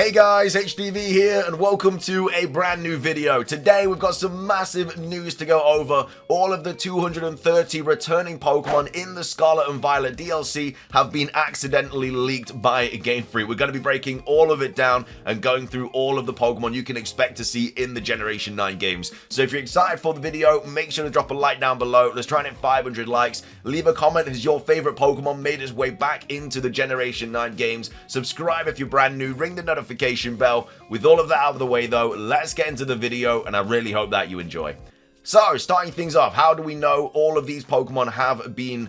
Hey guys, HDvee here and welcome to a brand new video. Today we've got some massive news to go over. All of the 230 returning Pokemon in the Scarlet and Violet DLC have been accidentally leaked by Game Freak. We're going to be breaking all of it down and going through all of the Pokemon you can expect to see in the Generation 9 games. So if you're excited for the video, make sure to drop a like down below. Let's try and hit 500 likes. Leave a comment as your favorite Pokemon made its way back into the Generation 9 games. Subscribe if you're brand new. Ring the notification bell. With all of that out of the way though, let's get into the video and I really hope that you enjoy. So, starting things off, how do we know all of these Pokemon have been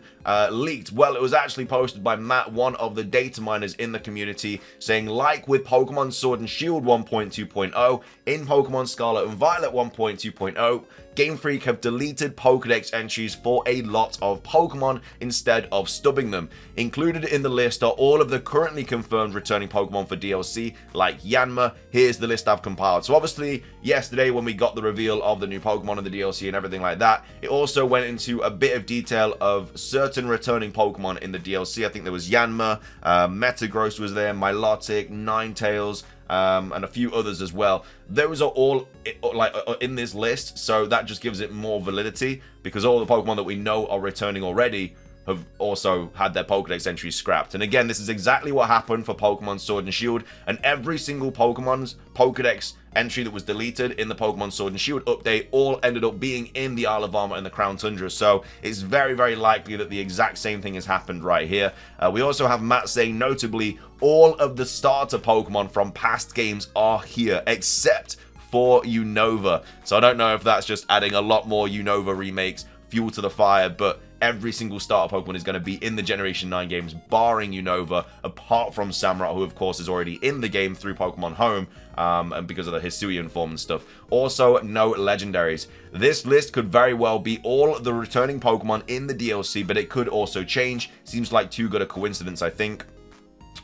leaked? Well, it was actually posted by Matt, one of the data miners in the community, saying, like with Pokemon Sword and Shield 1.2.0, in Pokemon Scarlet and Violet 1.2.0, Game Freak have deleted Pokedex entries for a lot of Pokemon instead of stubbing them. Included in the list are all of the currently confirmed returning Pokemon for DLC, like Yanma. Here's the list I've compiled. So obviously, yesterday when we got the reveal of the new Pokemon in the DLC and everything like that, it also went into a bit of detail of certain returning Pokemon in the DLC. I think there was Yanma, Metagross was there, Milotic, Ninetales, and a few others as well. Those are all in this list, so that just gives it more validity because all the Pokemon that we know are returning already have also had their Pokedex entries scrapped. And again, this is exactly what happened for Pokemon Sword and Shield, and every single Pokemon's Pokedex entry that was deleted in the Pokemon Sword and Shield update all ended up being in the Isle of Armor and the Crown Tundra. So it's very, very likely that the exact same thing has happened right here. We also have Matt saying, notably, all of the starter Pokemon from past games are here, except for Unova. So I don't know if that's just adding a lot more Unova remakes, fuel to the fire, but every single starter Pokemon is going to be in the Generation 9 games, barring Unova, apart from Samurott, who of course is already in the game through Pokemon Home, and because of the Hisuian form and stuff. Also, no legendaries. This list could very well be all the returning Pokemon in the DLC, but it could also change. Seems like too good a coincidence, I think.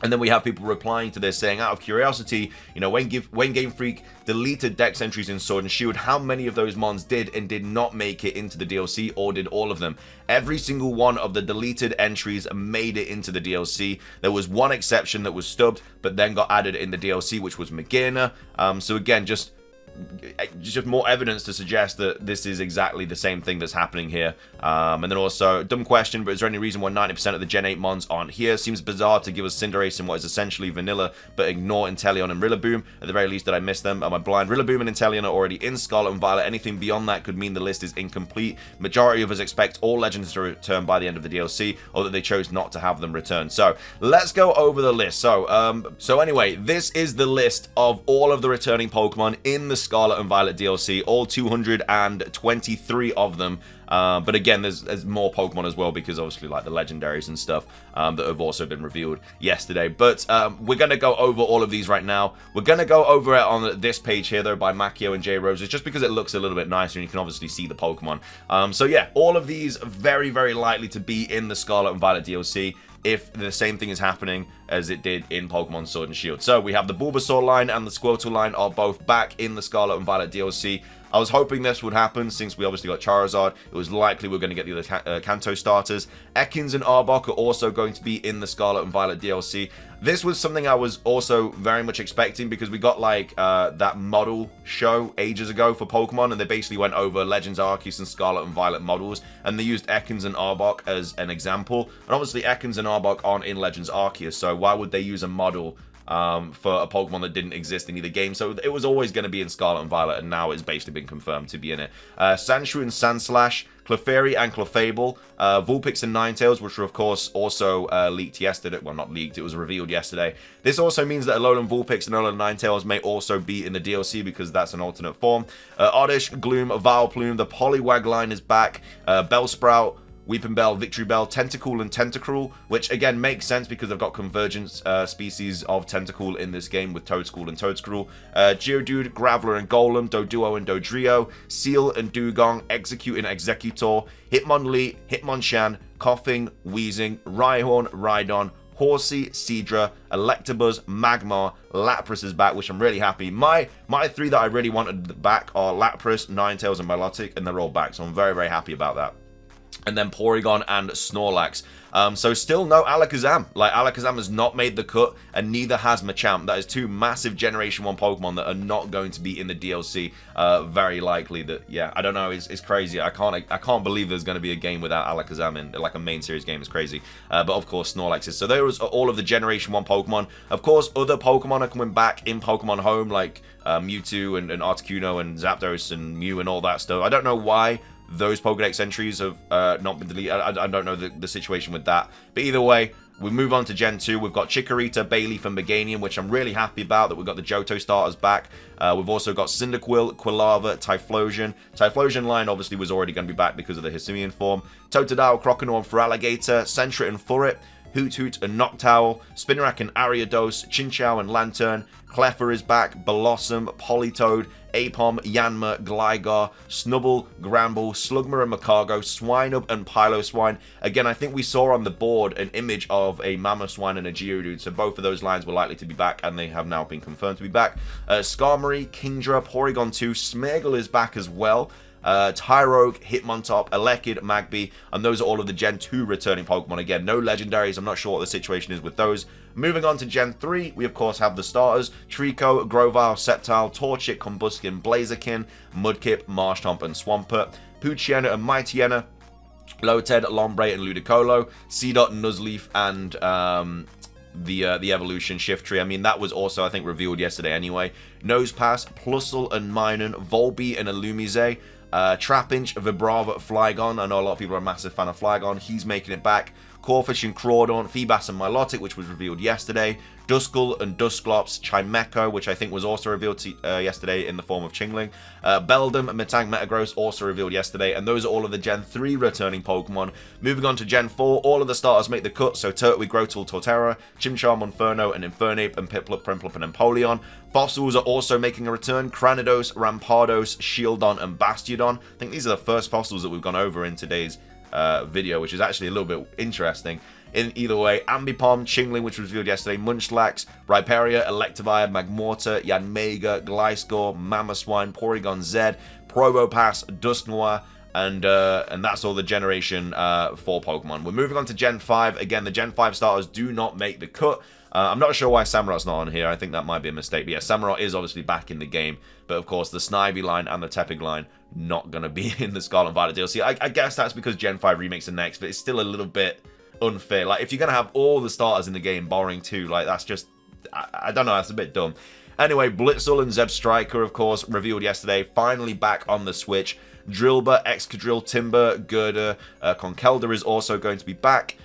And then we have people replying to this saying, out of curiosity, you know, when Game Freak deleted Dex entries in Sword and Shield, how many of those mons did and did not make it into the DLC, or did all of them? Every single one of the deleted entries made it into the DLC. There was one exception that was stubbed, but then got added in the DLC, which was Magearna. So again, just more evidence to suggest that this is exactly the same thing that's happening here. And then also, dumb question, but is there any reason why 90% of the Gen 8 mons aren't here? Seems bizarre to give us Cinderace in what is essentially vanilla, but ignore Inteleon and Rillaboom. At the very least, did I miss them? Am I blind? Rillaboom and Inteleon are already in Scarlet and Violet. Anything beyond that could mean the list is incomplete. Majority of us expect all legends to return by the end of the DLC, or that they chose not to have them return. So, let's go over the list. So anyway, this is the list of all of the returning Pokemon in the Scarlet and Violet DLC, all 223 of them. But again, there's more Pokemon as well, because obviously like the legendaries and stuff that have also been revealed yesterday. But we're going to go over all of these right now. We're going to go over it on this page here though by Macchio and J Roses, just because it looks a little bit nicer and you can obviously see the Pokemon. So yeah, all of these are very, very likely to be in the Scarlet and Violet DLC if the same thing is happening as it did in Pokemon Sword and Shield. So we have the Bulbasaur line and the Squirtle line are both back in the Scarlet and Violet DLC. I was hoping this would happen since we obviously got Charizard. It was likely we are going to get the other Kanto starters. Ekans and Arbok are also going to be in the Scarlet and Violet DLC. This was something I was also very much expecting, because we got like that model show ages ago for Pokemon, and they basically went over Legends Arceus and Scarlet and Violet models, and they used Ekans and Arbok as an example. And obviously Ekans and Arbok aren't in Legends Arceus, so why would they use a model for a Pokemon that didn't exist in either game? So it was always going to be in Scarlet and Violet, and now it's basically been confirmed to be in it. Sandshrew and Sandslash, Clefairy and Clefable, Vulpix and Ninetales, which were of course also leaked yesterday. Well, not leaked, it was revealed yesterday. This also means that Alolan Vulpix and Alolan Ninetales may also be in the DLC, because that's an alternate form. Oddish, Gloom, Vileplume, the Poliwag line is back, Bellsprout, Weepinbell, Victreebel, Tentacool, and Tentacruel, which again makes sense because they've got convergent species of Tentacool in this game with Toedscool and Toedscruel. Geodude, Graveler, and Golem, Doduo and Dodrio, Seal and Dugong, Execute and Executor, Hitmonlee, Hitmonchan, Coughing, Wheezing, Rhyhorn, Rhydon, Horsey, Seadra, Electabuzz, Magmar, Lapras is back, which I'm really happy. My three that I really wanted back are Lapras, Ninetales, and Milotic, and they're all back, so I'm very, very happy about that. and then Porygon and Snorlax. So still no Alakazam. Like, Alakazam has not made the cut, and neither has Machamp. That is two massive Generation 1 Pokemon that are not going to be in the DLC. Very likely that, yeah, I don't know, it's crazy. I can't believe there's going to be a game without Alakazam in, like, a main series game. Is crazy. But of course, Snorlax is. So there was all of the Generation 1 Pokemon. Of course, other Pokemon are coming back in Pokemon Home, like Mewtwo and Articuno and Zapdos and Mew and all that stuff. I don't know why those Pokedex entries have not been deleted. I don't know the situation with that. But either way, we move on to Gen 2. We've got Chikorita, Bayleaf, and Meganium, which I'm really happy about, that we've got the Johto starters back. We've also got Cyndaquil, Quilava, Typhlosion. Typhlosion line obviously was already going to be back because of the Hisuian form. Totodile, Croconaw, and Feraligatr, Sentret and Furret, Hoot and Noctowl, Spinarak and Ariados, Chinchou and Lantern, Clefairy is back, Blossom, Politoed, Apom, Yanma, Gligar, Snubbull, Gramble, Slugma and Macargo, Swinub and Piloswine. Again, I think we saw on the board an image of a Mamoswine and a Geodude, so both of those lines were likely to be back, and they have now been confirmed to be back. Skarmory, Kingdra, Porygon 2, Smeargle is back as well. Tyrogue, Hitmontop, Elekid, Magby, and those are all of the Gen 2 returning Pokemon. Again, no legendaries. I'm not sure what the situation is with those. Moving on to Gen 3, we of course have the starters: Trico, Grovyle, Sceptile, Torchic, Combuskin, Blaziken, Mudkip, Marshtomp, and Swampert, Poochyena and Mightyena, Loted, Lombre, and Ludicolo, Seedot, Nuzleaf, and the Evolution Shiftry. I mean, that was also, I think, revealed yesterday anyway. Nosepass, Plusle and Minun, Volbeat and Illumise, Trapinch, Vibrava, Flygon. I know a lot of people are a massive fan of Flygon. He's making it back. Corphish and Crawdaunt, Feebas and Milotic, which was revealed yesterday. Duskull and Dusclops, Chimecho, which I think was also revealed yesterday in the form of Chingling. Beldum, Metang, Metagross, also revealed yesterday. And those are all of the Gen 3 returning Pokemon. Moving on to Gen 4, all of the starters make the cut. So Turtwig, Grotle, Torterra, Chimchar, Monferno, and Infernape, and Piplup, Primplup, and Empoleon. Fossils are also making a return: Cranidos, Rampardos, Shieldon, and Bastiodon. I think these are the first fossils that we've gone over in today's video, which is actually a little bit interesting. In either way, Ambipom, Chingling, which was revealed yesterday, Munchlax, Rhyperior, Electivire, Magmortar, Yanmega, Gliscor, Mamoswine, Porygon Z, Probopass, Dusknoir, and that's all the Generation 4 Pokemon. We're moving on to Gen 5. Again, the Gen 5 starters do not make the cut. I'm not sure why Samurot's not on here. I think that might be a mistake. But yeah, Samurott is obviously back in the game. But of course, the Snivy line and the Tepig line not going to be in the Scarlet and Violet DLC. I guess that's because Gen 5 remakes are next, but it's still a little bit unfair. Like, if you're going to have all the starters in the game, barring 2, like, that's just... I don't know, that's a bit dumb. Anyway, Blitzel and Zeb Striker, of course, revealed yesterday. Finally back on the Switch. Drillbur, Excadrill, Timber, Girder, Conkeldurr is also going to be back.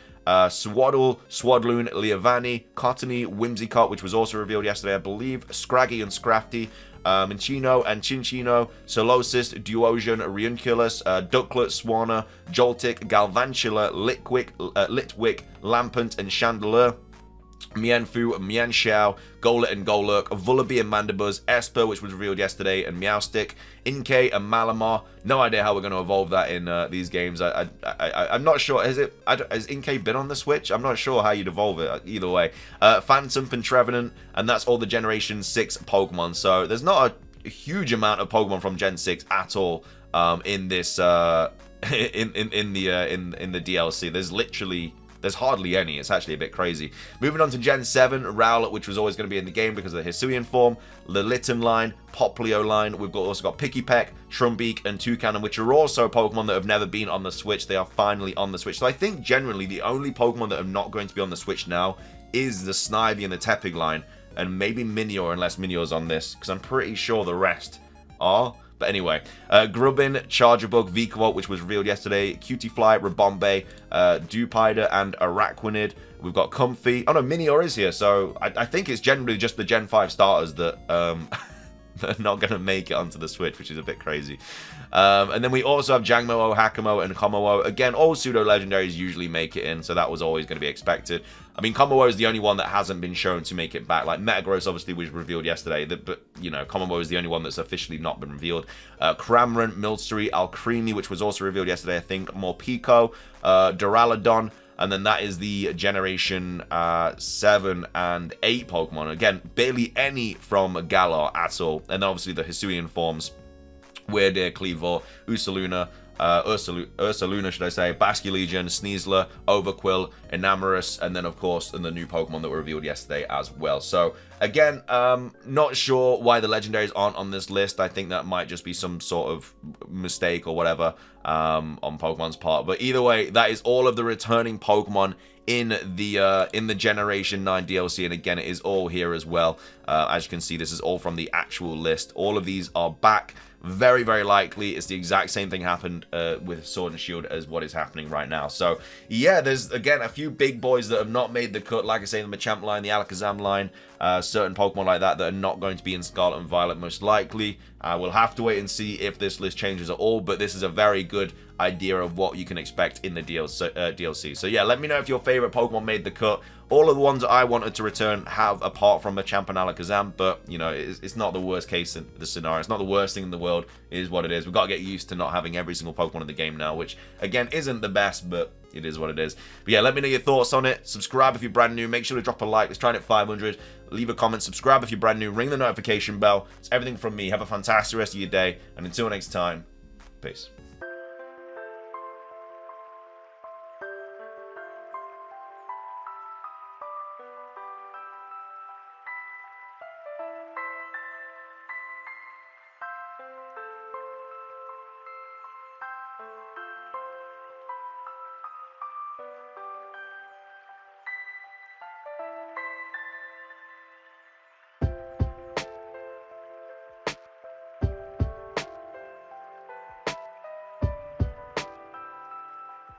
Swaddle, Swadloon, Leavanny, Cottony, Whimsicott, which was also revealed yesterday, I believe, Scraggy and Scrafty, Minchino and Chinchino, Solosis, Duosion, Riunculus, Ducklet, Swanna, Joltik, Galvantula, Litwick, Lampant, and Chandelure, Mienfoo, Mienshao, Golett and Golurk, Vullaby and Mandibuzz, Esper, which was revealed yesterday, and Meowstic, Inkay and Malamar. No idea how we're going to evolve that in these games. I'm not sure. Has Inkay been on the Switch? I'm not sure how you'd evolve it. Either way, Phantom and Trevenant, and that's all the Generation 6 Pokemon. So there's not a huge amount of Pokemon from Gen 6 at all in this in the DLC. There's hardly any. It's actually a bit crazy. Moving on to Gen 7, Rowlet, which was always going to be in the game because of the Hisuian form, Lilliton line, Poplio line. We've also got Pikipek, Trumbeak, and Toucannon, which are also Pokemon that have never been on the Switch. They are finally on the Switch. So I think generally the only Pokemon that are not going to be on the Switch now is the Snivy and the Tepig line, and maybe Minior, unless Minior's on this, because I'm pretty sure the rest are. But anyway, Grubbin, Chargerbug, Vikavolt, which was revealed yesterday, Cutiefly, Rabombe, Dewpider, and Araquanid. We've got Comfey. Oh no, Minior is here, so I think it's generally just the Gen 5 starters that are not going to make it onto the Switch, which is a bit crazy. And then we also have Jangmo-o, Hakamo, and Komo-o. Again, all pseudo-legendaries usually make it in, so that was always going to be expected. I mean, Komo-o is the only one that hasn't been shown to make it back. Like, Metagross obviously was revealed yesterday, but, you know, Komo-o is the only one that's officially not been revealed. Cramorant, Milcery, Alcremie, which was also revealed yesterday, I think, Morpeko, Duraludon, and then that is the Generation 7 and 8 Pokemon. Again, barely any from Galar at all. And then obviously the Hisuian forms, Weirdeer, Cleavor, Ursaluna, Ursaluna, should I say, Basculegion, Sneasler, Overquill, Enamorus, and then of course the new Pokemon that were revealed yesterday as well. So again, not sure why the legendaries aren't on this list. I think that might just be some sort of mistake or whatever on Pokemon's part. But either way, that is all of the returning Pokemon in the Generation 9 DLC, and again, it is all here as well. As you can see, this is all from the actual list. All of these are back. Very, very likely it's the exact same thing happened with Sword and Shield as what is happening right now. So yeah, there's again a few big boys that have not made the cut, like I say, the Machamp line, the Alakazam line, certain Pokemon like that are not going to be in Scarlet and Violet most likely. We'll have to wait and see if this list changes at all, but this is a very good idea of what you can expect in the DLC. So yeah, let me know if your favorite Pokemon made the cut. All of the ones that I wanted to return have, apart from Machamp and Alakazam, but, you know, it's not the worst case in the scenario. It's not the worst thing in the world. It is what it is. We've got to get used to not having every single Pokemon in the game now, which, again, isn't the best, but it is what it is. But yeah, let me know your thoughts on it. Subscribe if you're brand new. Make sure to drop a like. Let's try and hit 500. Leave a comment. Subscribe if you're brand new. Ring the notification bell. It's everything from me. Have a fantastic rest of your day. And until next time, peace.